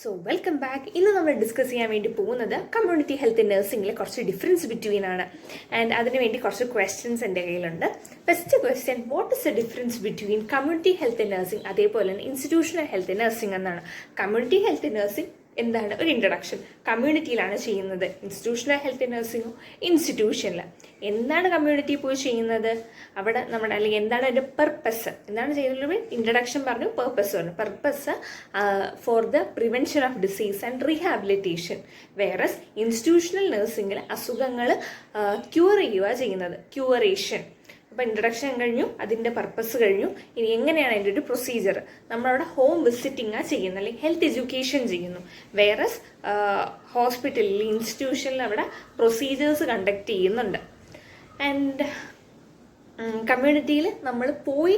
So welcome back. ഇന്ന് നമ്മൾ discuss ചെയ്യാൻ വേണ്ടി പോകുന്നത് കമ്മ്യൂണിറ്റി ഹെൽത്ത് നഴ്സിംഗിലെ കുറച്ച് ഡിഫറൻസ് ബിറ്റ്വീൻ ആണ്. ആൻഡ് അതിന് വേണ്ടി കുറച്ച് ക്വസ്റ്റ്യൻസ് എൻ്റെ കയ്യിലുണ്ട്. First question, what is the difference between community health nursing അതേപോലെ തന്നെ ഇൻസ്റ്റിറ്റ്യൂഷണൽ ഹെൽത്ത് നഴ്സിംഗ് എന്നാണ്. കമ്മ്യൂണിറ്റി ഹെൽത്ത് നഴ്സിംഗ് എന്താണ്? ഒരു ഇൻട്രഡക്ഷൻ. കമ്മ്യൂണിറ്റിയിലാണ് ചെയ്യുന്നത്. ഇൻസ്റ്റിറ്റ്യൂഷണൽ ഹെൽത്ത് നഴ്സിംഗോ ഇൻസ്റ്റിറ്റ്യൂഷനിൽ. എന്താണ് കമ്മ്യൂണിറ്റി പോയി ചെയ്യുന്നത്? അവിടെ നമ്മുടെ അല്ലെങ്കിൽ എന്താണ് അതിൻ്റെ പർപ്പസ്? എന്താണ് ചെയ്യുന്നത്? ഇൻട്രഡക്ഷൻ പറഞ്ഞു, പർപ്പസ് പറഞ്ഞു. Purpose for the prevention of disease and rehabilitation. Whereas institutional നഴ്സിംഗിൽ അസുഖങ്ങൾ ക്യൂർ ചെയ്യുക ചെയ്യുന്നത്, ക്യൂറേഷൻ. അപ്പോൾ ഇൻട്രഡക്ഷൻ കഴിഞ്ഞു, അതിൻ്റെ പർപ്പസ് കഴിഞ്ഞു. ഇനി എങ്ങനെയാണ് അതിൻ്റെ ഒരു പ്രൊസീജിയർ? നമ്മളവിടെ ഹോം വിസിറ്റിംഗാണ് ചെയ്യുന്നത്, അല്ലെങ്കിൽ ഹെൽത്ത് എഡ്യൂക്കേഷൻ ചെയ്യുന്നു. വേറസ് ഹോസ്പിറ്റലിൽ, ഇൻസ്റ്റിറ്റ്യൂഷനിൽ അവിടെ പ്രൊസീജിയേഴ്സ് കണ്ടക്ട് ചെയ്യുന്നുണ്ട്. ആൻഡ് കമ്മ്യൂണിറ്റിയിൽ നമ്മൾ പോയി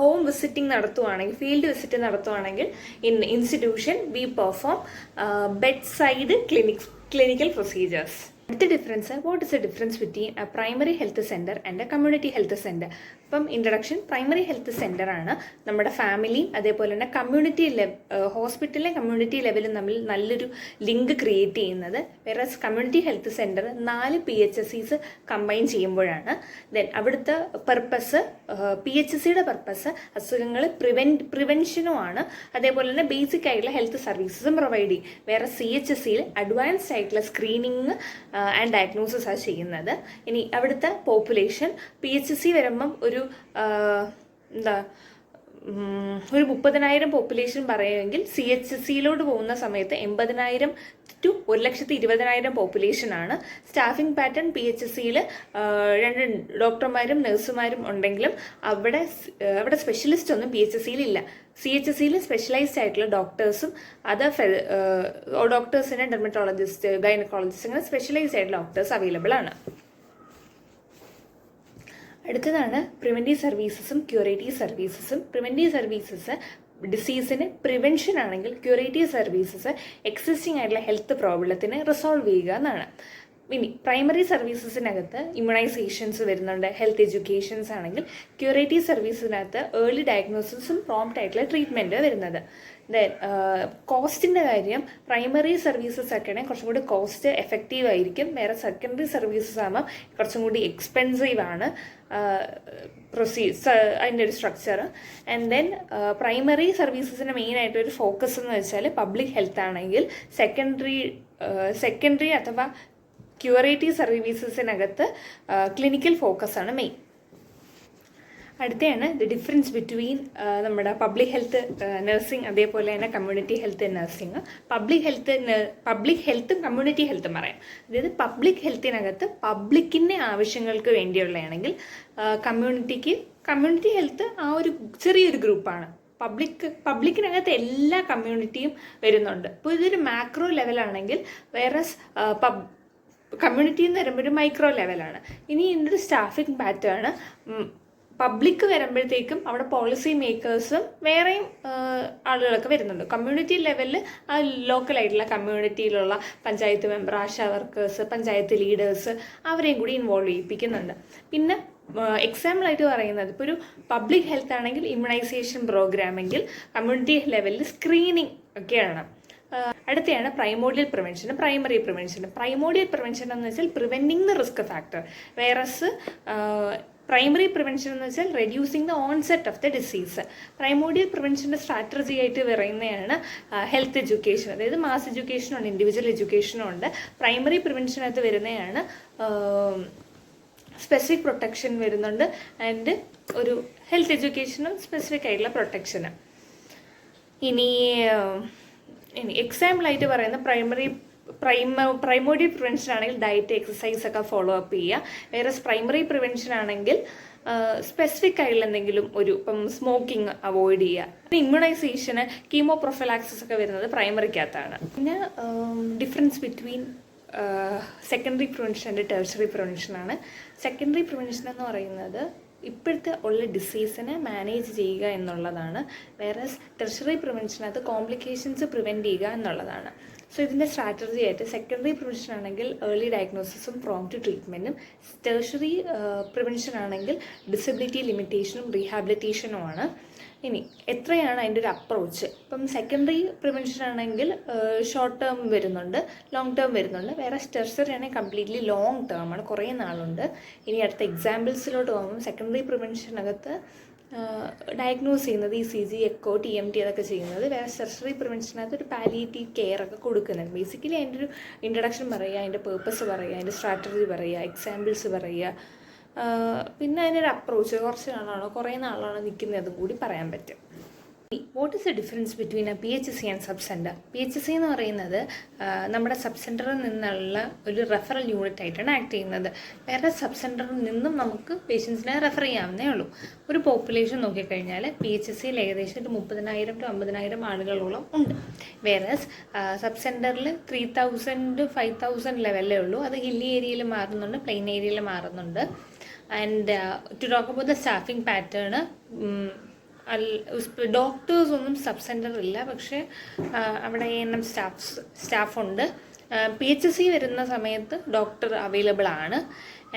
ഹോം വിസിറ്റിംഗ് നടത്തുവാണെങ്കിൽ, ഫീൽഡ് വിസിറ്റ് നടത്തുവാണെങ്കിൽ, in institution we perform bed side clinical procedures. അടുത്ത difference, what is the difference between a primary health centre and a community health centre? അപ്പം ഇൻട്രഡക്ഷൻ, പ്രൈമറി ഹെൽത്ത് സെൻ്ററാണ് നമ്മുടെ ഫാമിലിയും അതേപോലെ തന്നെ കമ്മ്യൂണിറ്റി ഹോസ്പിറ്റലിലെ കമ്മ്യൂണിറ്റി ലെവലും തമ്മിൽ നല്ലൊരു ലിങ്ക് ക്രിയേറ്റ് ചെയ്യുന്നത്. വേറെ community health centre 4 PHSCs combine ചെയ്യുമ്പോഴാണ്. ദെൻ അവിടുത്തെ പർപ്പസ്, PHSCയുടെ പർപ്പസ് അസുഖങ്ങൾ പ്രിവെൻഷനും ആണ്. അതേപോലെ തന്നെ ബേസിക് ആയിട്ടുള്ള ഹെൽത്ത് സർവീസസും പ്രൊവൈഡ് ചെയ്യും. വേറെ CHSCയിൽ അഡ്വാൻസ്ഡ് ആയിട്ടുള്ള സ്ക്രീനിങ് ആൻഡ് ഡയഗ്നോസിസ് ആണ് ചെയ്യുന്നത്. ഇനി അവിടുത്തെ പോപ്പുലേഷൻ PHSC വരുമ്പം ഒരു 30,000 പോപ്പുലേഷൻ പറയുമെങ്കിൽ CHSCയിലോട്ട് പോകുന്ന സമയത്ത് 80,000 to 1,20,000 പോപ്പുലേഷനാണ്. സ്റ്റാഫിംഗ് പാറ്റേൺ PHSCയിൽ 2 ഡോക്ടർമാരും നഴ്സുമാരും ഉണ്ടെങ്കിലും അവിടെ സ്പെഷ്യലിസ്റ്റ് ഒന്നും PHSCയിൽ ഇല്ല. CHSCയിൽ സ്പെഷ്യലൈസ്ഡ് ആയിട്ടുള്ള ഡോക്ടേഴ്സും ഡോക്ടേഴ്സിന് ഡെർമറ്റോളജിസ്റ്റ്, ഗൈനക്കോളജിസ്റ്റ്, അങ്ങനെ സ്പെഷ്യലൈസ്ഡ് ആയിട്ടുള്ള ഡോക്ടേഴ്സ് അവൈലബിൾ ആണ്. അടുത്തതാണ് പ്രിവെൻറ്റീവ് സർവീസസും ക്യൂറേറ്റീവ് സർവീസസും. പ്രിവെൻറ്റീവ് സർവീസസ് ഡിസീസിന് പ്രിവെൻഷൻ ആണെങ്കിൽ, ക്യൂറേറ്റീവ് സർവീസസ് എക്സിസ്റ്റിംഗ് ആയിട്ടുള്ള ഹെൽത്ത് പ്രോബ്ലത്തിന് റിസോൾവ് ചെയ്യുക എന്നാണ്. ഇനി പ്രൈമറി സർവീസസിനകത്ത് ഇമ്മ്യൂണൈസേഷൻസ് വരുന്നുണ്ട്, ഹെൽത്ത് എഡ്യൂക്കേഷൻസ് ആണെങ്കിൽ. ക്യൂറേറ്റീവ് സർവീസിനകത്ത് ഏർലി ഡയഗ്നോസിസും പ്രോംപ്റ്റ് ആയിട്ടുള്ള ട്രീറ്റ്മെൻറ്റ് വരുന്നത്. ദെൻ കോസ്റ്റിൻ്റെ കാര്യം, പ്രൈമറി സർവീസസ് ഒക്കെയാണെങ്കിൽ കുറച്ചും കൂടി കോസ്റ്റ് എഫക്റ്റീവ് ആയിരിക്കും. വേറെ സെക്കൻഡറി സർവീസസ് ആകുമ്പോൾ കുറച്ചും കൂടി എക്സ്പെൻസീവ് ആണ് അതിൻ്റെ ഒരു സ്ട്രക്ചർ. ആൻഡ് ദെൻ പ്രൈമറി സർവീസസിൻ്റെ മെയിനായിട്ട് ഒരു ഫോക്കസ് എന്ന് വെച്ചാൽ പബ്ലിക് ഹെൽത്ത് ആണെങ്കിൽ, സെക്കൻഡറി അഥവാ ക്യൂറേറ്റീവ് സർവീസസിനകത്ത് ക്ലിനിക്കൽ ഫോക്കസാണ് മെയിൻ. അടുത്തയാണ് ദി ഡിഫറൻസ് ബിറ്റ്വീൻ നമ്മുടെ പബ്ലിക് ഹെൽത്ത് നഴ്സിംഗ് അതേപോലെ തന്നെ കമ്മ്യൂണിറ്റി ഹെൽത്ത് നഴ്സിംഗ്. പബ്ലിക് ഹെൽത്തും കമ്മ്യൂണിറ്റി ഹെൽത്തും പറയാം. അതായത് പബ്ലിക് ഹെൽത്തിനകത്ത് പബ്ലിക്കിൻ്റെ ആവശ്യങ്ങൾക്ക് വേണ്ടിയുള്ളതാണെങ്കിൽ, കമ്മ്യൂണിറ്റി ഹെൽത്ത് ആ ഒരു ചെറിയൊരു ഗ്രൂപ്പാണ്. പബ്ലിക്കിനകത്ത് എല്ലാ കമ്മ്യൂണിറ്റിയും വരുന്നുണ്ട്. ഇപ്പോൾ ഇതൊരു മാക്രോ ലെവലാണെങ്കിൽ, വേറെ കമ്മ്യൂണിറ്റി എന്ന് വരുമ്പോൾ ഒരു മൈക്രോ ലെവലാണ്. ഇനി ഇതിൻ്റെ ഒരു സ്റ്റാഫിംഗ് പാറ്റേൺ, പബ്ലിക് വരുമ്പോഴത്തേക്കും അവിടെ പോളിസി മേക്കേഴ്സും വേറെയും ആളുകളൊക്കെ വരുന്നുണ്ട്. കമ്മ്യൂണിറ്റി ലെവലിൽ ആ ലോക്കലായിട്ടുള്ള കമ്മ്യൂണിറ്റിയിലുള്ള panchayat member, ASHA workers, panchayat leaders അവരെയും കൂടി ഇൻവോൾവ് ചെയ്യിപ്പിക്കുന്നുണ്ട്. പിന്നെ എക്സാമ്പിളായിട്ട് പറയുന്നത്, ഇപ്പോൾ ഒരു പബ്ലിക് ഹെൽത്ത് ആണെങ്കിൽ ഇമ്മ്യൂണൈസേഷൻ പ്രോഗ്രാമെങ്കിൽ, കമ്മ്യൂണിറ്റി ലെവലിൽ സ്ക്രീനിങ് ഒക്കെയാണ്. അടുത്തയാണ് primordial prevention, primary prevention. Primordial prevention എന്ന് വെച്ചാൽ preventing the risk factor. Whereas primary prevention എന്ന് വെച്ചാൽ reducing the onset of the disease. Primordial പ്രിവെൻഷൻ്റെ സ്ട്രാറ്റജി ആയിട്ട് പറയുന്നതാണ് ഹെൽത്ത് എഡ്യൂക്കേഷൻ. അതായത് മാസ് എഡ്യൂക്കേഷനും ഉണ്ട്, ഇൻഡിവിജ്വൽ എഡ്യൂക്കേഷനും ഉണ്ട്. പ്രൈമറി പ്രിവെൻഷനകത്ത് വരുന്നതാണ് സ്പെസിഫിക് പ്രൊട്ടക്ഷൻ വരുന്നുണ്ട്, ആൻഡ് ഒരു ഹെൽത്ത് എഡ്യൂക്കേഷനും സ്പെസിഫിക് ആയിട്ടുള്ള പ്രൊട്ടക്ഷന്. ഇനി എക്സാമ്പിളായിട്ട് പറയുന്ന പ്രൈമോഡിയൽ പ്രിവെൻഷൻ ആണെങ്കിൽ ഡയറ്റ്, എക്സസൈസ് ഒക്കെ ഫോളോ അപ്പ് ചെയ്യുക. വേറെ പ്രൈമറി പ്രിവെൻഷൻ ആണെങ്കിൽ സ്പെസിഫിക് ആയിട്ടുള്ള എന്തെങ്കിലും ഇപ്പം സ്മോക്കിംഗ് അവോയ്ഡ് ചെയ്യുക. ഇമ്മ്യൂണൈസേഷന്, കീമോ പ്രൊഫലാക്സിസ് ഒക്കെ വരുന്നത് പ്രൈമറിക്കകത്താണ്. പിന്നെ difference between secondary prevention and tertiary പ്രിവെൻഷനാണ്. സെക്കൻഡറി പ്രിവെൻഷൻ എന്ന് പറയുന്നത് ഇപ്പോഴത്തെ ഉള്ള ഡിസീസിനെ മാനേജ് ചെയ്യുക എന്നുള്ളതാണ്. വേറെ ടെർഷറി പ്രിവെൻഷനകത്ത് കോംപ്ലിക്കേഷൻസ് പ്രിവെൻറ്റ് ചെയ്യുക എന്നുള്ളതാണ്. സോ ഇതിൻ്റെ സ്ട്രാറ്റജി ആയിട്ട് സെക്കൻഡറി പ്രിവെൻഷൻ ആണെങ്കിൽ ഏർലി ഡയഗ്നോസിസും പ്രോംപ്റ്റ് ട്രീറ്റ്മെൻറ്റും, ടെർഷറി പ്രിവെൻഷൻ ആണെങ്കിൽ ഡിസബിലിറ്റി ലിമിറ്റേഷനും റീഹാബിലിറ്റേഷനുമാണ്. ഇനി എത്രയാണ് അതിൻ്റെ ഒരു അപ്രോച്ച്? ഇപ്പം സെക്കൻഡറി പ്രിവെൻഷൻ ആണെങ്കിൽ ഷോർട്ട് ടേം വരുന്നുണ്ട്, ലോങ് ടേം വരുന്നുണ്ട്. വേറെ ടെർസറി ആണെങ്കിൽ കംപ്ലീറ്റ്ലി ലോങ് ടേം ആണ്, കുറേ നാളുണ്ട്. ഇനി അടുത്ത എക്സാമ്പിൾസിലോട്ട് പോകുമ്പം സെക്കൻഡറി പ്രിവെൻഷനകത്ത് ഡയഗ്നോസ് ചെയ്യുന്നത് ECG, എക്കോ, TMT അതൊക്കെ ചെയ്യുന്നത്. വേറെ ടെർസറി പ്രിവെൻഷനകത്ത് ഒരു പാലിയേറ്റീവ് കെയർ ഒക്കെ കൊടുക്കുന്നുണ്ട്. ബേസിക്കലി അതിൻ്റെ ഒരു ഇൻട്രഡക്ഷൻ പറയുക, അതിൻ്റെ പേർപ്പസ് പറയുക, അതിൻ്റെ സ്ട്രാറ്റജി പറയുക, എക്സാമ്പിൾസ് പറയുക, പിന്നെ അതിനൊരു അപ്രോച്ച്, കുറച്ച് നാളാണോ കുറേ നാളാണോ നിൽക്കുന്നതും കൂടി പറയാൻ പറ്റും. What is the difference between A PHC and sub centre? PHC എന്ന് പറയുന്നത് നമ്മുടെ സബ് സെൻറ്ററിൽ നിന്നുള്ള ഒരു റെഫറൽ യൂണിറ്റ് ആയിട്ടാണ് ആക്ട് ചെയ്യുന്നത്. വേറെ സബ് സെൻറ്ററിൽ നിന്നും നമുക്ക് പേഷ്യൻസിനെ റെഫർ ചെയ്യാവുന്നേ ഉള്ളൂ. ഒരു പോപ്പുലേഷൻ നോക്കിക്കഴിഞ്ഞാൽ PHCയിൽ ഏകദേശം ഒരു 30,000 to 50,000 ആളുകളോളം ഉണ്ട്. വേറെ സബ് സെൻറ്ററിൽ 3,000 to 5,000 ലെവലേ ഉള്ളൂ. അത് ഹില്ലി ഏരിയയിൽ മാറുന്നുണ്ട്, പ്ലെയിൻ ഏരിയയിൽ മാറുന്നുണ്ട്. And to talk about the staffing pattern, doctors ഒന്നും സബ് സെൻറ്റർ ഇല്ല, പക്ഷേ അവിടെ ANM സ്റ്റാഫുണ്ട്. PHC വരുന്ന സമയത്ത് ഡോക്ടർ അവൈലബിൾ ആണ്.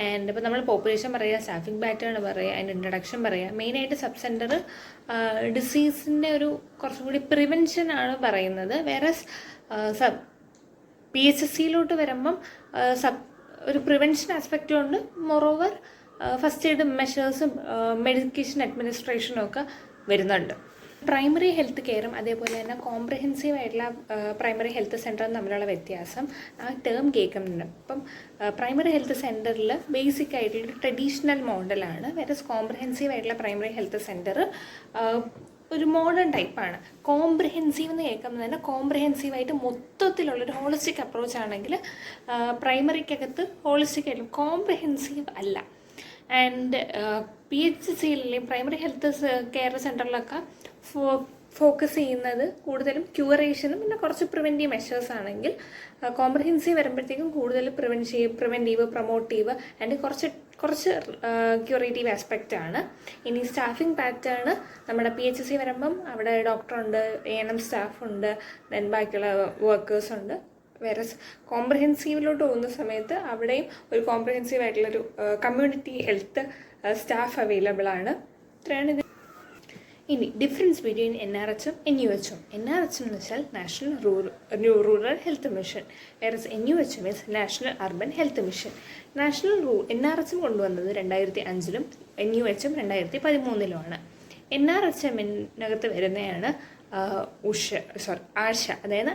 ആൻഡ് ഇപ്പോൾ നമ്മൾ പോപ്പുലേഷൻ പറയുക, സ്റ്റാഫിംഗ് പാറ്റേൺ പറയുക, അതിൻ്റെ ഇൻട്രഡക്ഷൻ പറയുക. മെയിനായിട്ട് സബ് സെൻറ്റർ ഡിസീസിൻ്റെ ഒരു കുറച്ചും കൂടി പ്രിവെൻഷനാണ് പറയുന്നത്. വേറെ PHCയിലോട്ട് വരുമ്പം ഒരു പ്രിവെൻഷൻ ആസ്പെക്റ്റും ഉണ്ട്. മോറോവർ ഫസ്റ്റ് എയ്ഡ് മെഷേഴ്സും മെഡിക്കേഷൻ അഡ്മിനിസ്ട്രേഷനും ഒക്കെ വരുന്നുണ്ട്. പ്രൈമറി ഹെൽത്ത് കെയറും അതേപോലെ തന്നെ കോംപ്രഹെൻസീവ് ആയിട്ടുള്ള പ്രൈമറി ഹെൽത്ത് സെൻറ്ററും തമ്മിലുള്ള വ്യത്യാസം ആ ടേം കേൾക്കുന്നുണ്ട്. ഇപ്പം പ്രൈമറി ഹെൽത്ത് സെൻറ്ററിൽ ബേസിക് ആയിട്ടുള്ള ട്രഡീഷണൽ മോഡലാണ്. വേറെ കോംപ്രഹെൻസീവ് ആയിട്ടുള്ള പ്രൈമറി ഹെൽത്ത് സെൻറ്റർ ഒരു മോഡേൺ ടൈപ്പാണ്. കോംപ്രഹെൻസീവ് എന്ന് കേൾക്കുമ്പോൾ തന്നെ കോംപ്രഹെൻസീവായിട്ട് മൊത്തത്തിലുള്ളൊരു ഹോളിസ്റ്റിക് അപ്രോച്ച് ആണെങ്കിൽ പ്രൈമറിക്കകത്ത് ഹോളിസ്റ്റിക് ആയിട്ടും കോംപ്രഹെൻസീവ് അല്ല. ആൻഡ് PHCയിലെയും പ്രൈമറി ഹെൽത്ത് കെയർ സെൻറ്ററിലൊക്കെ ഫോക്കസ് ചെയ്യുന്നത് കൂടുതലും ക്യൂറേഷനും പിന്നെ കുറച്ച് പ്രിവെൻറ്റീവ് മെഷേഴ്സ് ആണെങ്കിൽ, കോംപ്രഹെൻസീവ് വരുമ്പോഴത്തേക്കും കൂടുതൽ പ്രിവെൻറ്റീവ്, പ്രൊമോട്ടീവ് ആൻഡ് കുറച്ച് ക്യൂറേറ്റീവ് ആസ്പെക്റ്റ് ആണ്. ഇനി സ്റ്റാഫിംഗ് പാറ്റേൺ നമ്മുടെ PHC വരുമ്പം അവിടെ ഡോക്ടറുണ്ട്, ANM സ്റ്റാഫുണ്ട്, ദെൻ ബാക്കിയുള്ള വർക്കേഴ്സ് ഉണ്ട്. വേറെ കോംപ്രഹെൻസീവിലോട്ട് പോകുന്ന സമയത്ത് അവിടെയും ഒരു കോംപ്രഹെൻസീവ് ആയിട്ടുള്ളൊരു കമ്മ്യൂണിറ്റി ഹെൽത്ത് സ്റ്റാഫ് അവൈലബിൾ ആണ്. ഇത്രയാണ് ഇത്. ഇനി ഡിഫറൻസ് ബിറ്റ്വീൻ NRHും NUHും. NRH എന്ന് വെച്ചാൽ നാഷണൽ റൂറൽ ഹെൽത്ത് മിഷൻ, വേറെ NUH means national urban health mission. NRHും കൊണ്ടുവന്നത് 2005-ലും NUHും 2013-ലുമാണ്. NRHMനകത്ത് വരുന്നതാണ് ആശ, അതായത്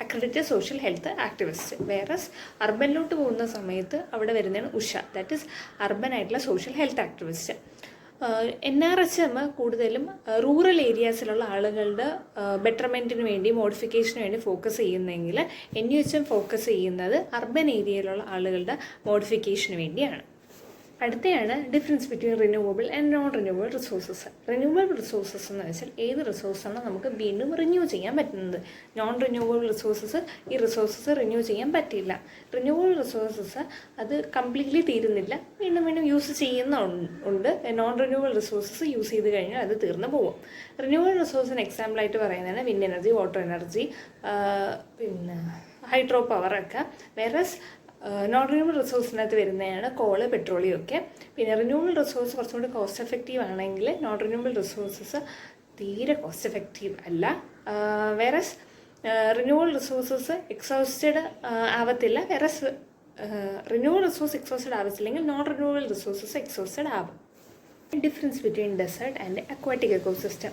അക്രഡിറ്റഡ് സോഷ്യൽ ഹെൽത്ത് ആക്ടിവിസ്റ്റ്. വേറെ അർബനിലോട്ട് പോകുന്ന സമയത്ത് അവിടെ വരുന്നതാണ് ഉഷ, ദാറ്റ് ഈസ് അർബൻ ആയിട്ടുള്ള സോഷ്യൽ ഹെൽത്ത് ആക്ടിവിസ്റ്റ്. NRHM കൂടുതലും റൂറൽ ഏരിയാസിലുള്ള ആളുകളുടെ ബെറ്റർമെൻറ്റിന് വേണ്ടി, മോഡിഫിക്കേഷന് വേണ്ടി ഫോക്കസ് ചെയ്യുന്നെങ്കിൽ NUHM ഫോക്കസ് ചെയ്യുന്നത് അർബൻ ഏരിയയിലുള്ള ആളുകളുടെ മോഡിഫിക്കേഷന് വേണ്ടിയാണ്. അടുത്തയാണ് difference between renewable and non renewable resources. Renewable resources എന്ന് വെച്ചാൽ ഏത് റിസോഴ്സാണ് നമുക്ക് വീണ്ടും റിന്യൂ ചെയ്യാൻ പറ്റുന്നത്. നോൺ റിന്യൂവബിൾ റിസോഴ്സസ്, ഈ റിസോഴ്സസ് റിന്യൂ ചെയ്യാൻ പറ്റില്ല. റിന്യൂവബിൾ റിസോഴ്സസ് അത് കംപ്ലീറ്റ്ലി തീരുന്നില്ല, വീണ്ടും വീണ്ടും യൂസ് ചെയ്യുന്നുണ്ട്. നോൺ റിന്യൂവബിൾ റിസോഴ്സസ് യൂസ് ചെയ്ത് കഴിഞ്ഞാൽ അത് തീർന്നു പോകും. റിന്യൂവബിൾ റിസോഴ്സിന് എക്സാമ്പിളായിട്ട് പറയുന്നതാണ് വിൻഡ് എനർജി, വാട്ടർ എനർജി, പിന്നെ ഹൈഡ്രോ പവറൊക്കെ. വേറെ നോൺ റിന്യൂവബിൾ റിസോഴ്സിനകത്ത് വരുന്നതാണ് കോള്, പെട്രോളിയം ഒക്കെ. പിന്നെ റിന്യൂവബിൾ റിസോഴ്സ് കുറച്ചും കൂടി കോസ്റ്റ് എഫക്റ്റീവ് ആണെങ്കിൽ നോൺ റിന്യൂവബിൾ റിസോഴ്സസ് തീരെ കോസ്റ്റ് എഫക്റ്റീവ് അല്ല. വേറെ റിന്യൂവബിൾ റിസോഴ്സസ് എക്സോസ്റ്റഡ് ആവത്തില്ല. വേറെ റിന്യൂവബിൾ റിസോഴ്സ് എക്സോസ്റ്റഡ് ആവത്തില്ലെങ്കിൽ നോൺ റിന്യൂവബിൾ റിസോഴ്സസ് എക്സോസ്റ്റഡ് ആവും. Difference between desert and aquatic ecosystem.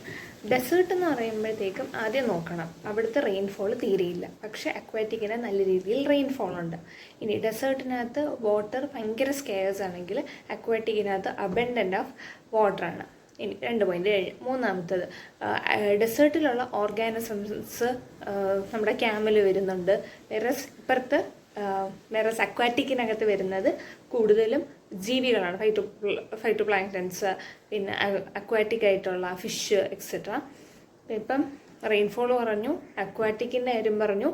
Desert എന്ന് പറയുമ്പോഴത്തേക്കും ആദ്യം നോക്കണം, അവിടുത്തെ റെയിൻഫോൾ തീരെയില്ല. പക്ഷേ അക്വാറ്റിക്കിന് നല്ല രീതിയിൽ റെയിൻഫോൾ ഉണ്ട്. ഇനി ഡെസേർട്ടിനകത്ത് വാട്ടർ ഭയങ്കര സ്കേഴ്സ് ആണെങ്കിൽ അക്വാറ്റിക്കിനകത്ത് അബൻഡൻ്റ് ഓഫ് വാട്ടറാണ്. ഇനി 2 പോയിന്റ് കഴിഞ്ഞ്. മൂന്നാമത്തത് ഡെസേർട്ടിലുള്ള ഓർഗാനിസംസ് നമ്മുടെ ക്യാമൽ വരുന്നുണ്ട്. വേറെ അക്വാറ്റിക്കിനകത്ത് വരുന്നത് കൂടുതലും ജീവികളാണ്, ഫൈറ്റോപ്ലാങ്ക്ടൺസ്, പിന്നെ അക്വാറ്റിക് ആയിട്ടുള്ള ഫിഷ് എക്സെട്ര. ഇപ്പം റെയിൻഫോൾ പറഞ്ഞു, അക്വാറ്റിക്കിൻ്റെ കാര്യം പറഞ്ഞു,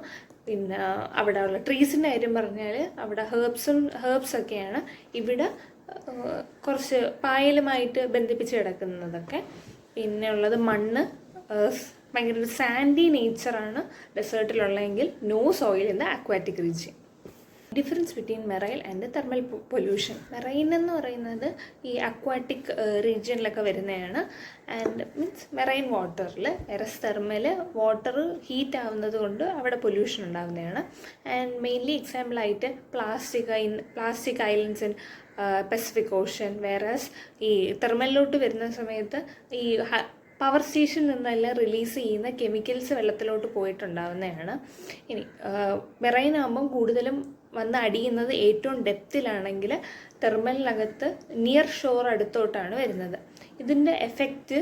പിന്നെ അവിടെ ഉള്ള ട്രീസിൻ്റെ കാര്യം പറഞ്ഞാൽ അവിടെ ഹേർബ്സൊക്കെയാണ് ഇവിടെ കുറച്ച് പായലുമായിട്ട് ബന്ധിപ്പിച്ച് കിടക്കുന്നതൊക്കെ. പിന്നെ ഉള്ളത് മണ്ണ്, ഭയങ്കര ഒരു സാൻഡി നേച്ചറാണ് ഡെസേർട്ടിലുള്ളതെങ്കിൽ no soil in the aquatic region. Difference between marine and thermal pollution. Marine എന്ന് പറയുന്നത് ഈ അക്വാട്ടിക് റീജിയനിലൊക്കെ വരുന്നതാണ്. ആൻഡ് മീൻസ് മെറൈൻ വാട്ടറിൽ, വെറസ് തെർമൽ വാട്ടർ ഹീറ്റ് ആവുന്നത് കൊണ്ട് അവിടെ പൊല്യൂഷൻ ഉണ്ടാകുന്നതാണ്. ആൻഡ് മെയിൻലി എക്സാമ്പിളായിട്ട് plastic islands in Pacific Ocean. Whereas ഈ തെർമലിലോട്ട് വരുന്ന സമയത്ത് ഈ പവർ സ്റ്റേഷനിൽ നിന്നെല്ലാം റിലീസ് ചെയ്യുന്ന കെമിക്കൽസ് വെള്ളത്തിലോട്ട് പോയിട്ടുണ്ടാകുന്നതാണ്. ഇനി മെറൈൻ ആകുമ്പം കൂടുതലും വന്ന് അടിയുന്നത് ഏറ്റവും ഡെപ്തിലാണെങ്കിൽ തെർമലിനകത്ത് നിയർ ഷോർ അടുത്തോട്ടാണ് വരുന്നത്. ഇതിൻ്റെ എഫക്റ്റ്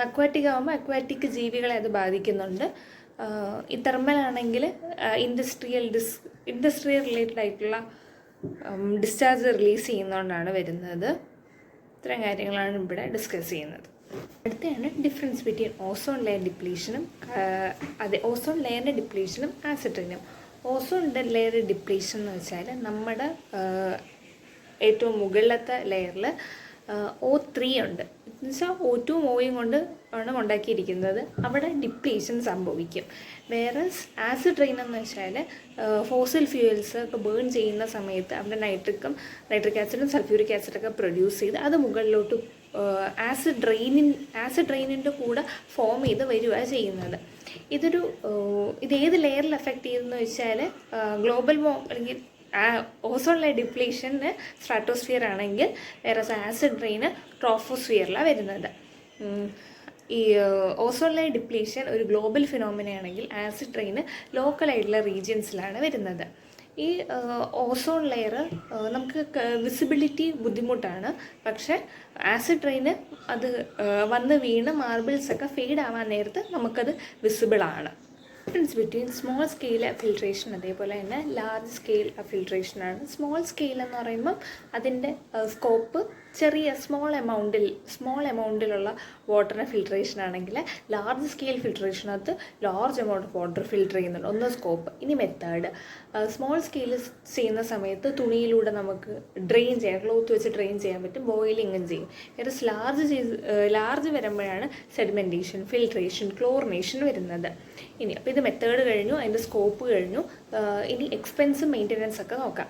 അക്വാറ്റിക് ആകുമ്പോൾ അക്വാറ്റിക് ജീവികളെ അത് ബാധിക്കുന്നുണ്ട്. ഈ തെർമലാണെങ്കിൽ ഇൻഡസ്ട്രിയൽ റിലേറ്റഡ് ആയിട്ടുള്ള ഡിസ്ചാർജ് റിലീസ് ചെയ്യുന്നതുകൊണ്ടാണ് വരുന്നത്. ഇത്തരം കാര്യങ്ങളാണ് ഇവിടെ ഡിസ്കസ് ചെയ്യുന്നത്. അടുത്തതാണ് ഡിഫറൻസ് ബിറ്റ്വീൻ ഓസോൺ ലെയർ ഡിപ്ലീഷനും ഓസോൺ ലെയറിൻ്റെ ഡിപ്ലീഷനും ആസിഡ് റെയിനും. ഓസോൺ ലെയർ ഡിപ്ലീഷൻ എന്ന് വെച്ചാൽ നമ്മുടെ ഏറ്റവും മുകളിലത്തെ ലെയറിൽ O3 ഉണ്ട്. എന്നുവെച്ചാൽ O2 ഓയും കൊണ്ട് ആണ് ഉണ്ടാക്കിയിരിക്കുന്നത്. അവിടെ ഡിപ്ലീഷൻ സംഭവിക്കും. വേറെ ആസിഡ് റെയിൻ എന്ന് വെച്ചാൽ ഫോസിൽ ഫ്യൂവൽസ് ഒക്കെ ബേൺ ചെയ്യുന്ന സമയത്ത് അവിടെ നൈട്രിക് ആസിഡും സൾഫ്യൂരിക് ആസിഡൊക്കെ പ്രൊഡ്യൂസ് ചെയ്ത് അത് മുകളിലോട്ട് ആസിഡ് റെയിനിൻ്റെ കൂടെ ഫോം ചെയ്ത് വരിക ചെയ്യുന്നത്. ഇത് ഏത് ലെയറിൽ എഫക്റ്റ് ചെയ്തെന്ന് വെച്ചാൽ ഗ്ലോബൽ അല്ലെങ്കിൽ ഓസോൺ ലെയർ ഡിപ്ലീഷന് സ്ട്രാറ്റോസ്ഫിയർ ആണെങ്കിൽ വേറെ ആസിഡ് റെയിന് ട്രോഫോസ്ഫിയറിലാണ് വരുന്നത്. ഈ ഓസോൺ ലെയർ ഡിപ്ലീഷൻ ഒരു ഗ്ലോബൽ ഫിനോമിനയാണെങ്കിൽ ആസിഡ് റെയിന് ലോക്കലായിട്ടുള്ള റീജിയൻസിലാണ് വരുന്നത്. ഈ ഓസോൺ ലെയർ നമുക്ക് വിസിബിലിറ്റി ബുദ്ധിമുട്ടാണ്. പക്ഷേ ആസിഡ് റെയിന് അത് വന്ന് വീണ് മാർബിൾസൊക്കെ ഫെയ്ഡ് ആവാൻ നേരത്ത് നമുക്കത് വിസിബിളാണ്. Difference between small scale filtration അതേപോലെ തന്നെ ലാർജ് സ്കെയിൽ ഫിൽട്രേഷനാണ്. സ്മോൾ സ്കെയിൽ എന്ന് പറയുമ്പം അതിൻ്റെ സ്കോപ്പ് ചെറിയ സ്മോൾ എമൗണ്ടിലുള്ള വാട്ടറിനെ ഫിൽട്രേഷൻ ആണെങ്കിൽ ലാർജ് സ്കെയിൽ ഫിൽട്രേഷനകത്ത് large amount of water filter ചെയ്യുന്നുണ്ട്. ഒന്ന് സ്കോപ്പ്. ഇനി മെത്തേഡ്. സ്മോൾ സ്കെയിൽ ചെയ്യുന്ന സമയത്ത് തുണിയിലൂടെ നമുക്ക് ഡ്രെയിൻ ചെയ്യാം, ക്ലോത്ത് വെച്ച് ഡ്രെയിൻ ചെയ്യാൻ പറ്റും, ബോയിലിങ്ങും ചെയ്യും. വേറെ ലാർജ് വരുമ്പോഴാണ് സെഡിമെൻറ്റേഷൻ, ഫിൽട്രേഷൻ, ക്ലോറിനേഷൻ വരുന്നത്. ഇനി അപ്പോൾ ഇത് മെത്തേഡ് കഴിഞ്ഞു, അതിൻ്റെ സ്കോപ്പ് കഴിഞ്ഞു. ഇനി എക്സ്പെൻസും മെയിൻ്റനൻസ് ഒക്കെ നോക്കാം.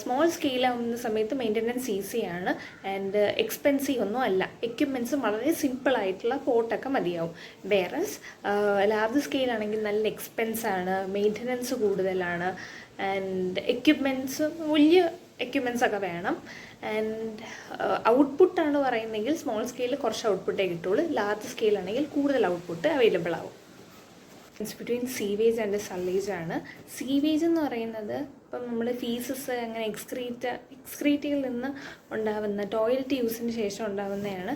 സ്മോൾ സ്കെയിലാവുന്ന സമയത്ത് മെയിൻ്റനൻസ് ഈസിയാണ് ആൻഡ് എക്സ്പെൻസീവ് ഒന്നും അല്ല. എക്യുപ്മെൻറ്റ്സും വളരെ സിമ്പിളായിട്ടുള്ള പോട്ടൊക്കെ മതിയാവും. വേറെ ലാർജ് സ്കെയിലാണെങ്കിൽ നല്ല എക്സ്പെൻസാണ്, മെയിൻ്റനൻസ് കൂടുതലാണ് ആൻഡ് വലിയ എക്യുപ്മെൻറ്റ്സ് ഒക്കെ വേണം. ആൻഡ് ഔട്ട്പുട്ടാണ് പറയുന്നതെങ്കിൽ സ്മോൾ സ്കെയിലിൽ കുറച്ച് ഔട്ട്പുട്ടേ കിട്ടുള്ളൂ. ലാർജ് സ്കെയിലാണെങ്കിൽ കൂടുതൽ ഔട്ട്പുട്ട് അവൈലബിൾ ആവും. ഡിഫറൻസ് ബിറ്റ്വീൻ സീവേജ് ആൻഡ് സല്ലേജ് ആണ്. സീവേജ് എന്ന് പറയുന്നത് ഇപ്പം നമ്മൾ ഫീസസ് അങ്ങനെ എക്സ്ക്രീറ്റിയിൽ നിന്ന് ഉണ്ടാകുന്ന ടോയ്ലറ്റ് യൂസിന് ശേഷം ഉണ്ടാകുന്നതാണ്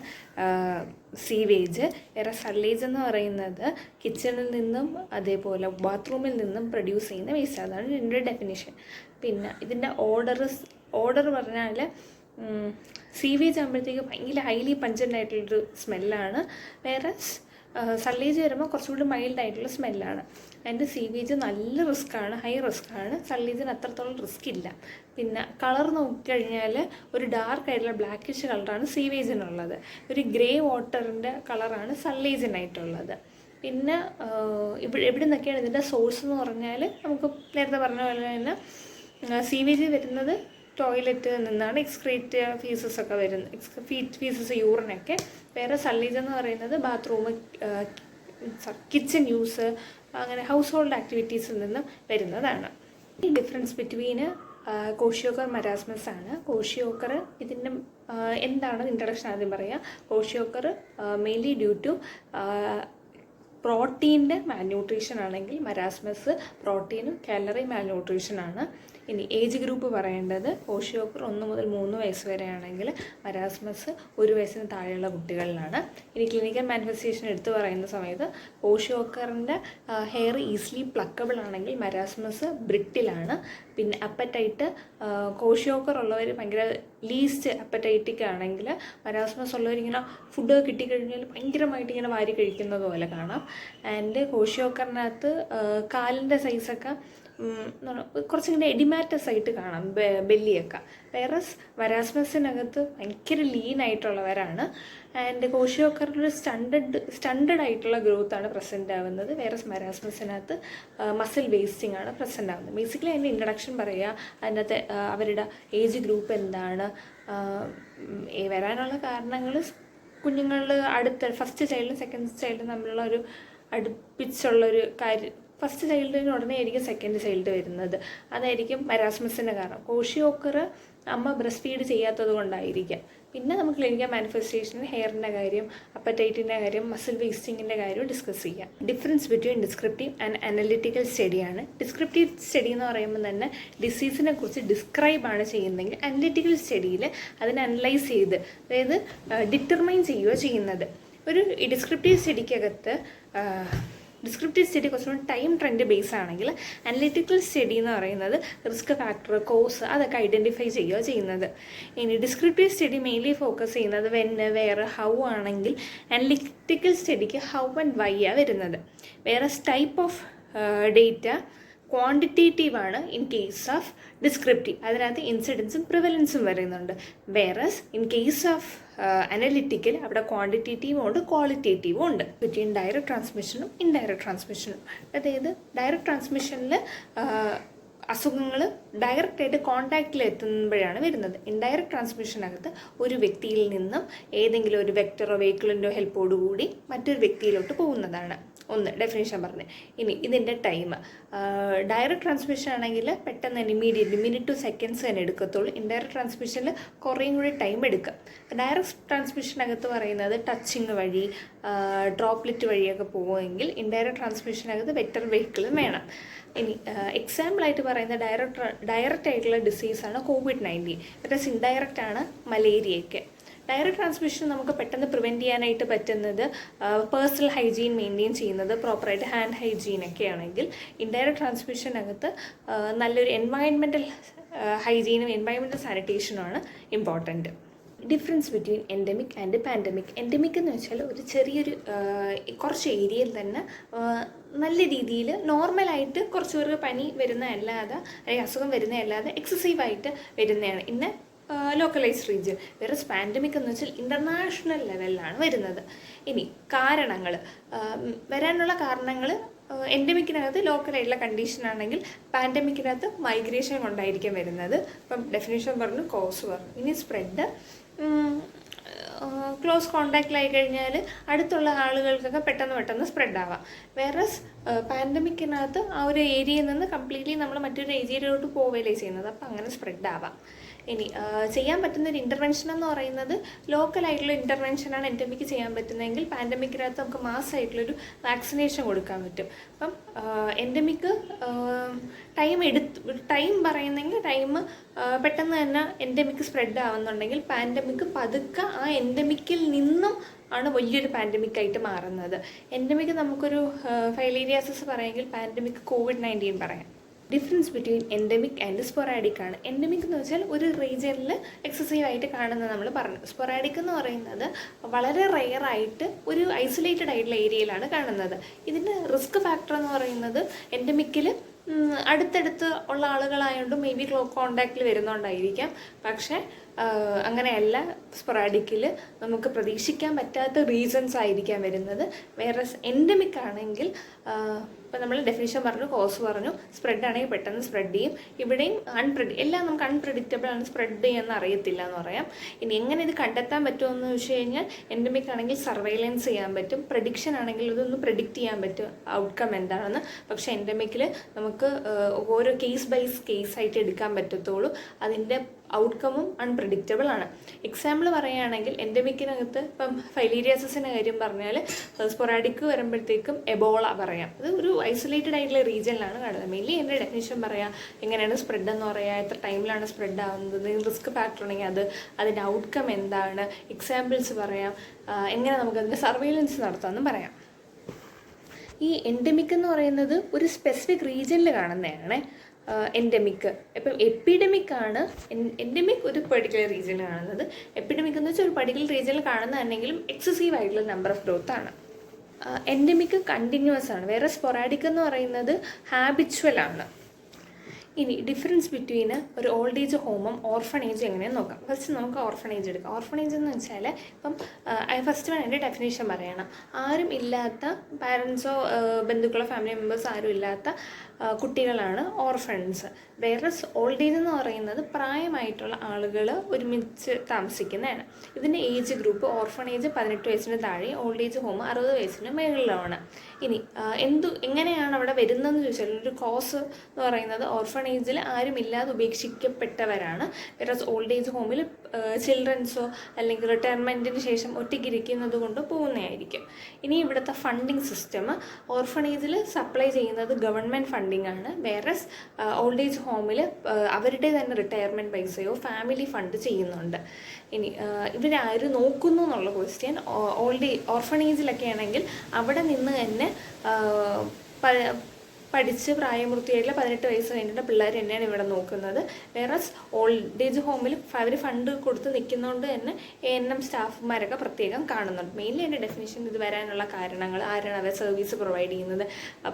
സീവേജ്. വേറെ സല്ലേജ് എന്ന് പറയുന്നത് കിച്ചണിൽ നിന്നും അതേപോലെ ബാത്റൂമിൽ നിന്നും പ്രൊഡ്യൂസ് ചെയ്യുന്ന വേസ്റ്റ്. അതാണ് ഇതിൻ്റെ ഡെഫിനിഷൻ. പിന്നെ ഇതിൻ്റെ ഓർഡർ പറഞ്ഞാൽ സീവേജ് ആകുമ്പോഴത്തേക്ക് ഭയങ്കര ഹൈലി പഞ്ചൻ്റ് ആയിട്ടുള്ളൊരു സ്മെല്ലാണ്. വേറെ സല്ലേജ് വരുമ്പോൾ കുറച്ചുകൂടി മൈൽഡ് ആയിട്ടുള്ള സ്മെല്ലാണ്. അതിൻ്റെ സീവേജ് നല്ല റിസ്ക്കാണ്, ഹൈ റിസ്ക്കാണ്. സല്ലേജിന് അത്രത്തോളം റിസ്ക് ഇല്ല. പിന്നെ കളർ നോക്കിക്കഴിഞ്ഞാൽ ഒരു ഡാർക്ക് ആയിട്ടുള്ള ബ്ലാക്കിഷ് കളറാണ് സീവേജിനുള്ളത്. ഒരു ഗ്രേ വാട്ടറിൻ്റെ കളറാണ് സല്ലേജിനായിട്ടുള്ളത്. പിന്നെ എവിടെ നിന്നൊക്കെയാണ് ഇതിൻ്റെ സോഴ്സ് എന്ന് പറഞ്ഞാൽ നമുക്ക് നേരത്തെ പറഞ്ഞ പോലെ തന്നെ സീവേജ് വരുന്നത് ടോയ്ലറ്റ് നിന്നാണ്. എക്സ്ക്രീറ്റ് ഫീസസ് ഒക്കെ വരുന്നത്, ഫീസസ് യൂറിനൊക്കെ. വേറെ സല്ലേജ് എന്ന് പറയുന്നത് ബാത്റൂം, കിച്ചൺ യൂസ്, അങ്ങനെ ഹൗസ് ഹോൾഡ് ആക്ടിവിറ്റീസിൽ നിന്നും വരുന്നതാണ്. ഈ ഡിഫറൻസ് ബിറ്റ്വീൻ കോഷിയോക്കർ മരാസ്മസ് ആണ്. കോഷിയോക്കർ ഇതിൻ്റെ എന്താണ് ഇൻട്രഡക്ഷൻ ആദ്യം പറയാം. കോഷിയോക്കർ മെയിൻലി ഡ്യൂ ടു പ്രോട്ടീൻ്റെ മാൽന്യൂട്രീഷൻ ആണെങ്കിൽ മരാസ്മസ് പ്രോട്ടീനും കാലറി മാൽന്യൂട്രീഷനാണ്. ഇനി ഏജ് ഗ്രൂപ്പ് പറയേണ്ടത് കോഷിയോക്കർ 1 മുതൽ 3 വയസ്സ് വരെ ആണെങ്കിൽ മരാസ്മസ് 1 വയസ്സിന് താഴെയുള്ള കുട്ടികളിലാണ്. ഇനി ക്ലിനിക്കൽ മാനിഫെസ്റ്റേഷൻ എടുത്തു പറയുന്ന സമയത്ത് കോഷിയോക്കറിൻ്റെ ഹെയർ ഈസിലി പ്ലക്കബിൾ ആണെങ്കിൽ മരാസ്മസ് ബ്രിട്ടിലാണ്. പിന്നെ അപ്പറ്റൈറ്റ് കോഷിയോക്കർ ഉള്ളവർ ഭയങ്കര ലീസ്റ്റ് അപ്പറ്റൈറ്റിക് ആണെങ്കിൽ മരാസ്മസ് ഉള്ളവരിങ്ങനെ ഫുഡ് കിട്ടിക്കഴിഞ്ഞാൽ ഭയങ്കരമായിട്ട് ഇങ്ങനെ വാരി കഴിക്കുന്നത് പോലെ കാണാം. ആൻഡ് കോഷിയോക്കറിനകത്ത് കാലിൻ്റെ സൈസൊക്കെ കുറച്ചിങ്ങനെ എഡിമാറ്റസ് ആയിട്ട് കാണാം, ബെല്ലിയൊക്കെ. വേറെ മരാസ്മസിനകത്ത് ഭയങ്കര ലീനായിട്ടുള്ളവരാണ്. ആൻഡ് കോഷിയോക്കറിൽ സ്റ്റണ്ടഡ് ആയിട്ടുള്ള ഗ്രോത്ത് ആണ് പ്രസൻറ്റ് ആവുന്നത്. വേറെ മരാസ്മസിനകത്ത് മസിൽ വേസ്റ്റിംഗ് ആണ് പ്രസൻറ്റ് ആവുന്നത്. ബേസിക്കലി അതിൻ്റെ ഇൻട്രഡക്ഷൻ പറയുക, അതിനകത്ത് അവരുടെ ഏജ് ഗ്രൂപ്പ് എന്താണ്, വരാനുള്ള കാരണങ്ങൾ, കുഞ്ഞുങ്ങൾ ഫസ്റ്റ് ചൈൽഡും സെക്കൻഡ് ചൈൽഡും തമ്മിലുള്ള ഒരു അടുപ്പിച്ചുള്ളൊരു കാര്യം. ഫസ്റ്റ് ചൈൽഡിന് ഉടനെ ആയിരിക്കും സെക്കൻഡ് ചൈൽഡ് വരുന്നത്. അതായിരിക്കും മരാസ്മസിൻ്റെ കാരണം. കോഷിയോക്കർ അമ്മ ബ്രസ്റ്റ് ഫീഡ് ചെയ്യാത്തത് കൊണ്ടായിരിക്കാം. പിന്നെ നമുക്ക് ക്ലിനിക്കൽ മാനിഫെസ്റ്റേഷനിൽ ഹെയറിൻ്റെ കാര്യം, അപ്പറ്റൈറ്റിൻ്റെ കാര്യം, മസിൽ വേസ്റ്റിങ്ങിൻ്റെ കാര്യം ഡിസ്കസ് ചെയ്യാം. Difference between descriptive and analytical സ്റ്റഡിയാണ്. ഡിസ്ക്രിപ്റ്റീവ് സ്റ്റഡി എന്ന് പറയുമ്പോൾ തന്നെ ഡിസീസിനെ കുറിച്ച് ഡിസ്ക്രൈബാണ് ചെയ്യുന്നതെങ്കിൽ, അനലിറ്റിക്കൽ സ്റ്റഡിയിൽ അതിനെ അനലൈസ് ചെയ്ത്, അതായത് ഡിറ്റർമൈൻ ചെയ്യുകയോ ചെയ്യുന്നത്. ഒരു ഡിസ്ക്രിപ്റ്റീവ് സ്റ്റഡിക്കകത്ത് ഡിസ്ക്രിപ്റ്റീവ് സ്റ്റഡി കുറച്ചുകൂടി ടൈം ട്രെൻഡ് ബേസ് ആണെങ്കിൽ, അനലിറ്റിക്കൽ സ്റ്റഡി എന്ന് പറയുന്നത് റിസ്ക് ഫാക്ടർ, കോസ് അതൊക്കെ ഐഡൻറ്റിഫൈ ചെയ്യുകയോ ചെയ്യുന്നത്. ഇനി ഡിസ്ക്രിപ്റ്റീവ് സ്റ്റഡി മെയിൻലി ഫോക്കസ് ചെയ്യുന്നത് വെന്, വേറെ, ഹൗ ആണെങ്കിൽ, അനലിറ്റിക്കൽ സ്റ്റഡിക്ക് ഹൗ ആൻഡ് വൈ ആണ് വരുന്നത്. വേറെ ടൈപ്പ് ഓഫ് ഡേറ്റ ക്വാണ്ടിറ്റേറ്റീവ് ആണ് ഇൻ കേസ് ഓഫ് ഡിസ്ക്രിപ്റ്റീവ്. അതിനകത്ത് ഇൻസിഡൻസും പ്രിവലൻസും വരുന്നുണ്ട്. Whereas in case of analytical അവിടെ ക്വാണ്ടിറ്റേറ്റീവും ഉണ്ട്, ക്വാളിറ്റേറ്റീവും ഉണ്ട്. ബിറ്റ്വീൻ ഡയറക്റ്റ് ട്രാൻസ്മിഷനും ഇൻഡയറക്റ്റ് ട്രാൻസ്മിഷനും. അതായത് ഡയറക്റ്റ് ട്രാൻസ്മിഷനിൽ അസുഖങ്ങൾ ഡയറക്റ്റായിട്ട് കോണ്ടാക്റ്റിൽ എത്തുമ്പോഴാണ് വരുന്നത്. ഇൻഡയറക്റ്റ് ട്രാൻസ്മിഷനകത്ത് ഒരു വ്യക്തിയിൽ നിന്നും ഏതെങ്കിലും ഒരു വെക്ടറോ വെഹിക്കിളിൻ്റെയോ ഹെൽപ്പോടുകൂടി മറ്റൊരു വ്യക്തിയിലോട്ട് പോകുന്നതാണ്. ഒന്ന് ഡെഫിനേഷൻ പറഞ്ഞ്. ഇനി ഇതിൻ്റെ ടൈം, ഡയറക്റ്റ് ട്രാൻസ്മിഷൻ ആണെങ്കിൽ പെട്ടെന്ന് തന്നെ ഇമ്മീഡിയറ്റ്ലി മിനിറ്റ് ടു സെക്കൻഡ്സ് തന്നെ എടുക്കത്തുള്ളൂ. ഇൻഡയറക്റ്റ് ട്രാൻസ്മിഷനിൽ കുറേയും കൂടി ടൈം എടുക്കും. ഡയറക്റ്റ് ട്രാൻസ്മിഷനകത്ത് പറയുന്നത് ടച്ചിങ് വഴി, ഡ്രോപ്ലെറ്റ് വഴിയൊക്കെ പോകുമെങ്കിൽ ഇൻഡയറക്റ്റ് ട്രാൻസ്മിഷനകത്ത് വെക്ടർ വെഹിക്കിളും വേണം. ഇനി എക്സാമ്പിളായിട്ട് പറയുന്ന ഡയറക്റ്റ് ആയിട്ടുള്ള ഡിസീസാണ് COVID-19. പ്ലസ് ഇൻഡയറക്റ്റ് ആണ് മലേറിയയൊക്കെ. ഡയറക്റ്റ് ട്രാൻസ്മിഷൻ നമുക്ക് പെട്ടെന്ന് പ്രിവെൻറ്റ് ചെയ്യാനായിട്ട് പറ്റുന്നത് പേഴ്സണൽ ഹൈജീൻ മെയിൻറ്റെയിൻ ചെയ്യുന്നത്, പ്രോപ്പറായിട്ട് ഹാൻഡ് ഹൈജീനൊക്കെ ആണെങ്കിൽ. ഇൻഡയറക്റ്റ് ട്രാൻസ്മിഷനകത്ത് നല്ലൊരു എൻവയൺമെൻറ്റൽ ഹൈജീനും എൻവയൺമെൻറ്റൽ സാനിറ്റേഷനുമാണ് important. Difference between endemic and pandemic. Endemic എന്ന് വെച്ചാൽ ഒരു ചെറിയൊരു കുറച്ച് ഏരിയയിൽ തന്നെ നല്ല രീതിയിൽ നോർമലായിട്ട് കുറച്ച് പേർക്ക് പനി വരുന്നതല്ലാതെ, അല്ലെങ്കിൽ അസുഖം വരുന്നതല്ലാതെ എക്സസീവായിട്ട് വരുന്നതാണ് ഇന്ന ലോക്കലൈസ്ഡ് റീജിയൻ. വേറെ പാൻഡമിക് എന്ന് വെച്ചാൽ ഇൻ്റർനാഷണൽ ലെവലിലാണ് വരുന്നത്. ഇനി കാരണങ്ങൾ, വരാനുള്ള കാരണങ്ങൾ എൻഡമിക്കിനകത്ത് ലോക്കലായിട്ടുള്ള കണ്ടീഷൻ ആണെങ്കിൽ, പാൻഡമിക്കിനകത്ത് മൈഗ്രേഷൻ കൊണ്ടായിരിക്കും വരുന്നത്. ഇപ്പം ഡെഫിനേഷൻ പറഞ്ഞു, കോസ് പറഞ്ഞു. ഇനി സ്പ്രെഡ്, ക്ലോസ് കോണ്ടാക്റ്റിലായി കഴിഞ്ഞാൽ അടുത്തുള്ള ആളുകൾക്കൊക്കെ പെട്ടെന്ന് സ്പ്രെഡ് ആവാം. വേറെ പാൻഡമിക്കിനകത്ത് ആ ഒരു ഏരിയയിൽ നിന്ന് കംപ്ലീറ്റ്ലി നമ്മൾ മറ്റൊരു ഏരിയയിലോട്ട് പോവുകയല്ലേ ചെയ്യുന്നത്, അപ്പം അങ്ങനെ സ്പ്രെഡ് ആവാം. ഇനി ചെയ്യാൻ പറ്റുന്നൊരു ഇൻ്റർവെൻഷൻ എന്ന് പറയുന്നത് ലോക്കലായിട്ടുള്ള ഇൻ്റർവെൻഷനാണ് എൻഡമിക്ക് ചെയ്യാൻ പറ്റുന്നതെങ്കിൽ, പാൻഡമിക്കിനകത്ത് നമുക്ക് മാസ്സായിട്ടുള്ളൊരു വാക്സിനേഷൻ കൊടുക്കാൻ പറ്റും. അപ്പം എൻഡമിക്ക് ടൈം പറയുന്നെങ്കിൽ ടൈം പെട്ടെന്ന് തന്നെ എൻഡമിക്ക് സ്പ്രെഡ് ആവുന്നുണ്ടെങ്കിൽ, പാൻഡമിക്ക് പതുക്കെ ആ എൻഡമിക്കിൽ നിന്നും ആണ് വലിയൊരു പാൻഡമിക്കായിട്ട് മാറുന്നത്. എൻഡമിക്ക് നമുക്കൊരു ഫൈലേരിയാസിസ് പറയാമെങ്കിൽ, പാൻഡമിക് COVID-19 പറയാം. Difference between endemic and sporadic ആണ്. എൻഡമിക് എന്ന് വെച്ചാൽ ഒരു റീജിയനിൽ എക്സസീവായിട്ട് കാണുന്നത് നമ്മൾ പറഞ്ഞു. സ്പൊറാഡിക് എന്ന് പറയുന്നത് വളരെ റെയറായിട്ട് ഒരു ഐസൊലേറ്റഡ് ആയിട്ടുള്ള ഏരിയയിലാണ് കാണുന്നത്. ഇതിൻ്റെ റിസ്ക് ഫാക്ടർ എന്ന് പറയുന്നത് എൻഡമിക്കിൽ അടുത്തടുത്ത് ഉള്ള ആളുകളായതുകൊണ്ട് മേ ബി കോണ്ടാക്റ്റിൽ വരുന്നതുകൊണ്ടായിരിക്കാം. പക്ഷേ അങ്ങനെയല്ല, സ്പൊറാഡിക്കിൽ നമുക്ക് പ്രതീക്ഷിക്കാൻ പറ്റാത്ത റീസൺസ് ആയിരിക്കാം വരുന്നത്. വേറെ എൻഡമിക് ആണെങ്കിൽ ഇപ്പം നമ്മൾ ഡെഫിനിഷൻ പറഞ്ഞു, കോസ് പറഞ്ഞു, സ്പ്രെഡ് ആണെങ്കിൽ പെട്ടെന്ന് സ്പ്രെഡ് ചെയ്യും. ഇവിടെയും എല്ലാം നമുക്ക് അൺപ്രഡിക്റ്റബിൾ ആണ്, സ്പ്രെഡ് ചെയ്യുമെന്ന് അറിയത്തില്ല എന്ന് പറയാം. ഇനി എങ്ങനെ ഇത് കണ്ടെത്താൻ പറ്റുമെന്ന് വെച്ച് കഴിഞ്ഞാൽ, എൻഡമിക് ആണെങ്കിൽ സർവൈലൻസ് ചെയ്യാൻ പറ്റും, പ്രഡിക്ഷൻ ആണെങ്കിൽ ഇതൊന്ന് പ്രെഡിക്റ്റ് ചെയ്യാൻ പറ്റും ഔട്ട്കം എന്താണെന്ന്. പക്ഷേ എൻഡമിക്കിൽ നമുക്ക് ഓരോ കേസ് ബൈ കേസായിട്ട് എടുക്കാൻ പറ്റത്തുള്ളൂ. അതിൻ്റെ ഔട്ട്കമും അൺപ്രഡിക്റ്റബിൾ ആണ്. എക്സാമ്പിൾ പറയുകയാണെങ്കിൽ, എൻഡമിക്കിനകത്ത് ഇപ്പം ഫൈലീരിയാസിൻ്റെ കാര്യം പറഞ്ഞാൽ, സ്പൊറാഡിക് വരുമ്പോഴത്തേക്കും എബോള പറയാം. അത് ഒരു ഐസൊലേറ്റഡ് ആയിട്ടുള്ള റീജിയനിലാണ് കാണുന്നത്. മെയിൻലി എൻ്റെ ഡെഫിനിഷൻ പറയാം, എങ്ങനെയാണ് സ്പ്രെഡ് എന്ന് പറയാം, എത്ര ടൈമിലാണ് സ്പ്രെഡ് ആവുന്നത്, റിസ്ക് ഫാക്ടർ ഉണ്ടെങ്കിൽ അതിൻ്റെ ഔട്ട്കം എന്താണ്, എക്സാമ്പിൾസ് പറയാം, എങ്ങനെ നമുക്കതിൻ്റെ സർവൈലൻസ് നടത്താമെന്നും പറയാം. ഈ എൻഡമിക് എന്ന് പറയുന്നത് ഒരു സ്പെസിഫിക് റീജിയനിൽ കാണുന്നതാണ് എൻഡമിക്. ഇപ്പം എപ്പിഡമിക് ആണ്. എൻഡമിക് ഒരു പെർട്ടിക്കുലർ റീജിയനിൽ കാണുന്നത്. എപ്പിഡമിക് എന്ന് വെച്ചാൽ ഒരു പെർട്ടിക്കുലർ റീജിയനിൽ കാണുന്നതാണെങ്കിലും എക്സസീവ് ആയിട്ടുള്ള നമ്പർ ഓഫ് ഗ്രോത്ത് ആണ്. എൻഡമിക് കണ്ടിന്യൂസ് ആണ്. വേറെ സ്പൊറാഡിക് എന്ന് പറയുന്നത് ഹാബിച്വൽ ആണ്. ഇനി ഡിഫറൻസ് ബിറ്റ്വീൻ ഒരു ഓൾഡ് ഏജ് ഹോമും ഓർഫണേജും എങ്ങനെയാണെന്ന് നോക്കാം. ഫസ്റ്റ് നമുക്ക് ഓർഫണേജ് എടുക്കാം. ഓർഫണേജ് എന്ന് വെച്ചാൽ ഇപ്പം ഫസ്റ്റ് അതിൻ്റെ ഡെഫിനേഷൻ പറയണം. ആരും ഇല്ലാത്ത പാരൻസോ ബന്ധുക്കളോ ഫാമിലി മെമ്പേഴ്സ് ആരും ഇല്ലാത്ത കുട്ടികളാണ് ഓർഫൺസ്. വേറെ ഓൾഡ് ഏജ് എന്ന് പറയുന്നത് പ്രായമായിട്ടുള്ള ആളുകൾ ഒരുമിച്ച് താമസിക്കുന്നതാണ്. ഇതിൻ്റെ ഏജ് ഗ്രൂപ്പ് ഓർഫണേജ് 18 വയസ്സിന് താഴെ, ഓൾഡ് ഏജ് ഹോം 60 വയസ്സിന് മുകളിലാണ്. ഇനി എങ്ങനെയാണ് അവിടെ വരുന്നതെന്ന് ചോദിച്ചാൽ ഒരു കോസ് എന്ന് പറയുന്നത് ഓർഫണേജിൽ ആരുമില്ലാതെ ഉപേക്ഷിക്കപ്പെട്ടവരാണ്. വേറെ ഓൾഡ് ഏജ് ഹോമിൽ ചിൽഡ്രൻസോ അല്ലെങ്കിൽ റിട്ടയർമെൻറ്റിന് ശേഷം ഒറ്റയ്ക്കിരിക്കുന്നത് കൊണ്ട് പോകുന്നതായിരിക്കും. ഇനി ഇവിടുത്തെ ഫണ്ടിങ് സിസ്റ്റം ഓർഫണേജിൽ സപ്ലൈ ചെയ്യുന്നത് ഗവൺമെൻറ് ഫണ്ടിങ് ആണ്. വേറെ ഓൾഡ് ഏജ് ഹോമിൽ അവരുടെ തന്നെ റിട്ടയർമെൻറ്റ് പൈസയോ ഫാമിലി ഫണ്ട് ചെയ്യുന്നുണ്ട്. ഇനി ഇവരാരും നോക്കുന്നു എന്നുള്ള ക്വസ്റ്റ്യൻ, ഓർഫണേജിലൊക്കെ ആണെങ്കിൽ അവിടെ നിന്ന് തന്നെ പഠിച്ച് പ്രായപൂർത്തിയായിട്ടുള്ള 18 വയസ്സ് കഴിഞ്ഞിട്ട് പിള്ളേർ തന്നെയാണ് ഇവിടെ നോക്കുന്നത്. വേറെ ഓൾഡ് ഏജ് ഹോമിൽ അവർ ഫണ്ട് കൊടുത്ത് നിൽക്കുന്നതുകൊണ്ട് തന്നെ ANM സ്റ്റാഫുമാരൊക്കെ പ്രത്യേകം കാണുന്നുണ്ട്. മെയിൻലി എൻ്റെ ഡെഫിനിഷൻ ഇത് വരാനുള്ള കാരണങ്ങൾ, ആരാണ് അവർ സർവീസ് പ്രൊവൈഡ് ചെയ്യുന്നത്,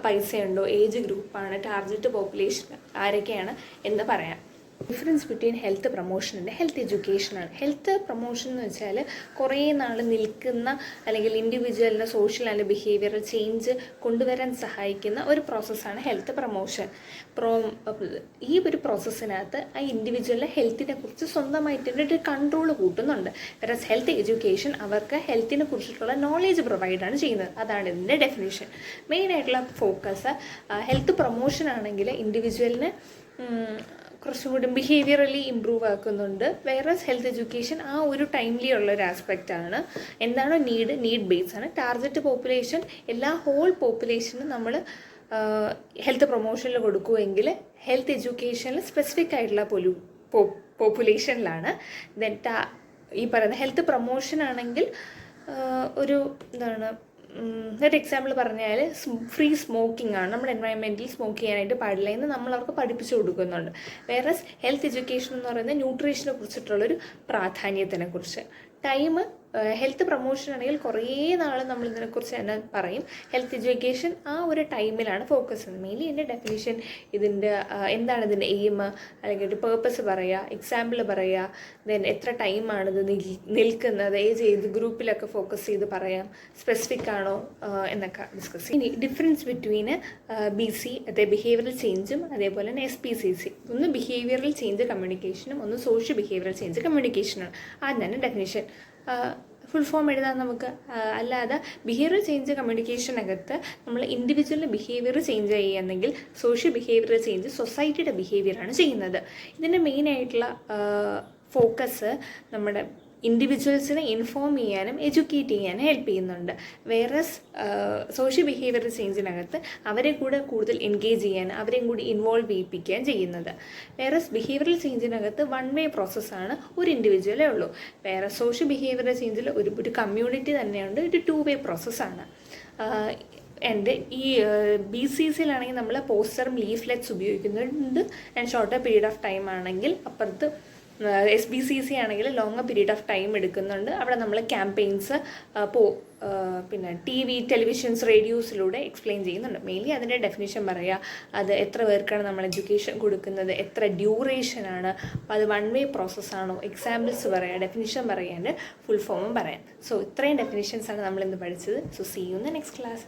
പൈസയുണ്ടോ, ഏജ് ഗ്രൂപ്പാണ്, ടാർഗറ്റ് പോപ്പുലേഷൻ ആരൊക്കെയാണ് എന്ന് പറയാം. Difference between health promotion and health എഡ്യൂക്കേഷനാണ്. ഹെൽത്ത് പ്രൊമോഷൻ എന്ന് വെച്ചാൽ കുറേ നാൾ നിൽക്കുന്ന അല്ലെങ്കിൽ ഇൻഡിവിജ്വലിൻ്റെ സോഷ്യൽ ആൻഡ് ബിഹേവിയറൽ ചേഞ്ച് കൊണ്ടുവരാൻ സഹായിക്കുന്ന ഒരു പ്രോസസ്സാണ് ഹെൽത്ത് പ്രൊമോഷൻ. ഈ ഒരു പ്രോസസ്സിനകത്ത് ആ ഇൻഡിവിജ്വലിൻ്റെ ഹെൽത്തിനെ കുറിച്ച് സ്വന്തമായിട്ടൊരു കൺട്രോൾ കൂട്ടുന്നുണ്ട്. വേറെ ഹെൽത്ത് എഡ്യൂക്കേഷൻ അവർക്ക് ഹെൽത്തിനെ കുറിച്ചിട്ടുള്ള നോളേജ് പ്രൊവൈഡാണ് ചെയ്യുന്നത്. അതാണ് ഇതിൻ്റെ ഡെഫിനേഷൻ. മെയിനായിട്ടുള്ള ഫോക്കസ് ഹെൽത്ത് പ്രൊമോഷൻ ആണെങ്കിൽ ഇൻഡിവിജ്വലിന് കുറച്ചും കൂടി ബിഹേവിയറലി ഇമ്പ്രൂവ് ആക്കുന്നുണ്ട്. വേറെ ഹെൽത്ത് എഡ്യൂക്കേഷൻ ആ ഒരു ടൈംലി ഉള്ളൊരു ആസ്പെക്റ്റാണ്. എന്താണോ നീഡ് ബേസ് ആണ്. ടാർഗറ്റ് പോപ്പുലേഷൻ എല്ലാ ഹോൾ പോപ്പുലേഷനും നമ്മൾ ഹെൽത്ത് പ്രൊമോഷനിൽ കൊടുക്കുമെങ്കിൽ ഹെൽത്ത് എഡ്യൂക്കേഷനിൽ സ്പെസിഫിക് ആയിട്ടുള്ള പോപ്പുലേഷനിലാണ്. ദെൻ ഈ പറയുന്ന ഹെൽത്ത് പ്രൊമോഷൻ ആണെങ്കിൽ ഒരു ഒരു എക്സാമ്പിൾ പറഞ്ഞാൽ ഫ്രീ സ്മോക്കിംഗ് ആണ്. നമ്മുടെ എൻവയൺമെൻറ്റിൽ സ്മോക്ക് ചെയ്യാനായിട്ട് പാടില്ല എന്ന് നമ്മൾ അവർക്ക് പഠിപ്പിച്ചു കൊടുക്കുന്നുണ്ട്. വേറെ ഹെൽത്ത് എഡ്യൂക്കേഷൻ എന്ന് പറയുന്നത് ന്യൂട്രീഷനെ കുറിച്ചിട്ടുള്ളൊരു പ്രാധാന്യത്തിനെ കുറിച്ച്. ഹെൽത്ത് പ്രൊമോഷൻ ആണെങ്കിൽ കുറേ നാൾ നമ്മൾ ഇതിനെക്കുറിച്ച് തന്നെ പറയും. ഹെൽത്ത് എഡ്യൂക്കേഷൻ ആ ഒരു ടൈമിലാണ് ഫോക്കസ് ചെയ്യുന്നത്. മെയിൻലി എൻ്റെ ഡെഫിനിഷൻ ഇതിൻ്റെ എന്താണ് ഇതിൻ്റെ എയിം അല്ലെങ്കിൽ ഒരു പേർപ്പസ് പറയുക, എക്സാമ്പിൾ പറയുക, ദെൻ എത്ര ടൈമാണിത് നിൽക്കുന്നത്, ഏത് ഗ്രൂപ്പിലൊക്കെ ഫോക്കസ് ചെയ്ത് പറയാം, സ്പെസിഫിക് ആണോ എന്നൊക്കെ ഡിസ്കസ് ചെയ്യും. ഇനി ഡിഫറൻസ് ബിറ്റ്വീൻ BC അതായത് ബിഹേവിയറൽ ചേഞ്ചും അതേപോലെ തന്നെ SPCC. ഒന്ന് ബിഹേവിയറൽ ചേഞ്ച് കമ്മ്യൂണിക്കേഷനും ഒന്ന് സോഷ്യൽ ബിഹേവിയറൽ ചേഞ്ച് കമ്മ്യൂണിക്കേഷനാണ്. ആദ്യം തന്നെ ഡെഫിനിഷൻ ഫുൾ ഫോം എഴുതാൻ നമുക്ക്. അല്ലാതെ ബിഹേവിയറൽ ചേഞ്ച് കമ്മ്യൂണിക്കേഷനകത്ത് നമ്മൾ ഇൻഡിവിജ്വലിൻ്റെ ബിഹേവിയർ ചേഞ്ച് ചെയ്യുകയാണെങ്കിൽ സോഷ്യൽ ബിഹേവിയറൽ ചേഞ്ച് സൊസൈറ്റിയുടെ ബിഹേവിയറാണ് ചെയ്യുന്നത്. ഇതിൻ്റെ മെയിനായിട്ടുള്ള ഫോക്കസ് നമ്മുടെ ഇൻഡിവിജ്വൽസിനെ ഇൻഫോം ചെയ്യാനും എഡ്യൂക്കേറ്റ് ചെയ്യാനും ഹെൽപ്പ് ചെയ്യുന്നുണ്ട്. വേറെ സോഷ്യൽ ബിഹേവിയറൽ ചേഞ്ചിനകത്ത് അവരെ കൂടെ കൂടുതൽ എൻഗേജ് ചെയ്യാൻ, അവരെയും കൂടി ഇൻവോൾവ് ചെയ്യിപ്പിക്കാൻ ചെയ്യുന്നത്. വേറെ ബിഹേവിയറൽ ചേഞ്ചിനകത്ത് 1 way പ്രോസസ്സാണ്, ഒരു ഇൻഡിവിജ്വലേ ഉള്ളൂ. വേറെ സോഷ്യൽ ബിഹേവിയറൽ ചേഞ്ചിൽ ഒരു കമ്മ്യൂണിറ്റി തന്നെയുണ്ട്, ഒരു 2 way പ്രോസസ്സാണ്. ഈ BCCയിലാണെങ്കിൽ നമ്മൾ പോസ്റ്ററും ലീഫ്ലെറ്റ്സ് ഉപയോഗിക്കുന്നുണ്ട്. And shorter period of time ആണെങ്കിൽ അപ്പുറത്ത് SBCC ആണെങ്കിൽ ലോങ്ങർ പീരീഡ് ഓഫ് ടൈം എടുക്കുന്നുണ്ട്. അവിടെ നമ്മൾ ക്യാമ്പയിൻസ് പിന്നെ ടെലിവിഷൻസ്, റേഡിയോസിലൂടെ എക്സ്പ്ലെയിൻ ചെയ്യുന്നുണ്ട്. മെയിൻലി അതിൻ്റെ ഡെഫിനിഷൻ പറയുക, അത് എത്ര പേർക്കാണ് നമ്മൾ എഡ്യൂക്കേഷൻ കൊടുക്കുന്നത്, എത്ര ഡ്യൂറേഷനാണ്, അപ്പോൾ അത് 1 way പ്രോസസ്സാണോ, എക്സാമ്പിൾസ് പറയുക, ഡെഫിനിഷൻ പറയാണ്ട് ഫുൾ ഫോമും പറയാം. സോ ഇത്രയും ഡെഫിനിഷൻസാണ് നമ്മളിന്ന് പഠിച്ചത്. So see you in the next class.